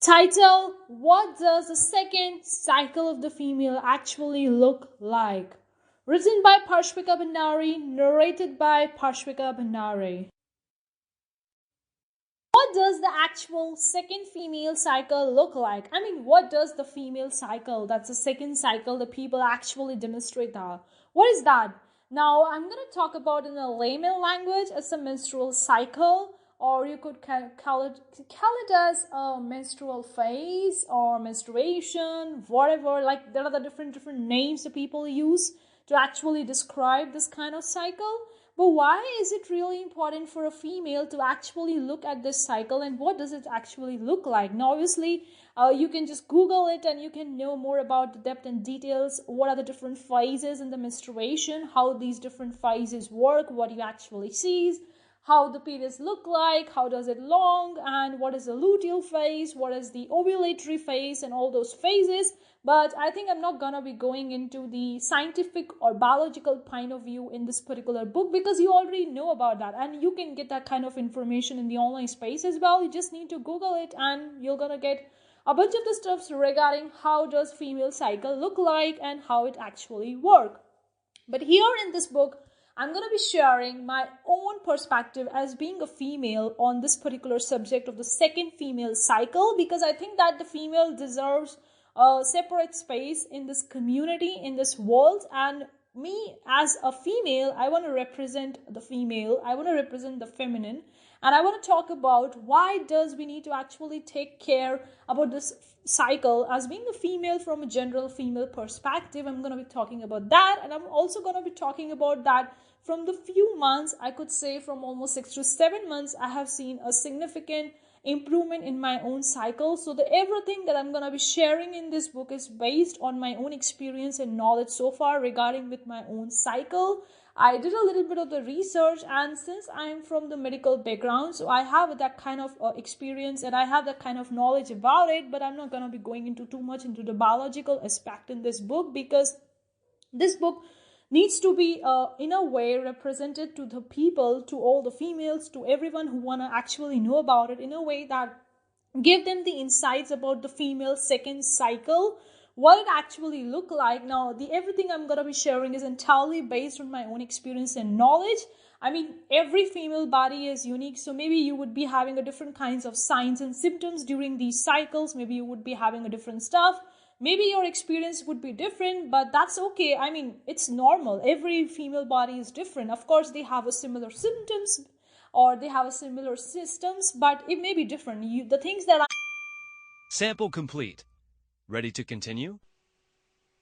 Title: What does the second cycle of the female actually look like? Written by Parshwika Bhandari, narrated by Parshwika Bhandari. What does the actual second female cycle look like? I mean, what does the female cycle, that's the second cycle that people actually demonstrate that? What is that? Now, I'm going to talk about in a layman language as a menstrual cycle, or you could call it as a menstrual phase or menstruation, whatever. Like, there are the different names that people use to actually describe this kind of cycle. But why is it really important for a female to actually look at this cycle, and what does it actually look like? Now, obviously, you can just Google it and you can know more about the depth and details. What are the different phases in the menstruation, how these different phases work, what you actually see, how the periods look like, how does it long, and what is the luteal phase, what is the ovulatory phase, and all those phases. But I think I'm not gonna be going into the scientific or biological point of view in this particular book, because you already know about that, and you can get that kind of information in the online space as well. You just need to Google it and you're gonna get a bunch of the stuff regarding how does female cycle look like and how it actually work. But here in this book, I'm going to be sharing my own perspective as being a female on this particular subject of the second female cycle, because I think that the female deserves a separate space in this community, in this world. And me as a female, I want to represent the female, I want to represent the feminine, and I want to talk about why does we need to actually take care about this cycle as being a female from a general female perspective. I'm going to be talking about that, and I'm also going to be talking about that from the few months, I could say from almost 6 to 7 months, I have seen a significant improvement in my own cycle. So everything that I'm going to be sharing in this book is based on my own experience and knowledge so far regarding with my own cycle. I did a little bit of the research, and since I'm from the medical background, so I have that kind of experience and I have that kind of knowledge about it, but I'm not going to be going into too much into the biological aspect in this book, because this book needs to be in a way represented to the people, to all the females, to everyone who want to actually know about it, in a way that give them the insights about the female second cycle, what it actually look like. Now, everything I'm going to be sharing is entirely based on my own experience and knowledge. I mean, every female body is unique, so maybe you would be having a different kinds of signs and symptoms during these cycles. Maybe you would be having a different stuff. Maybe your experience would be different, but that's okay. I mean, it's normal. Every female body is different. Of course, they have a similar symptoms or they have a similar systems, but it may be different. The things that Sample complete. Ready to continue?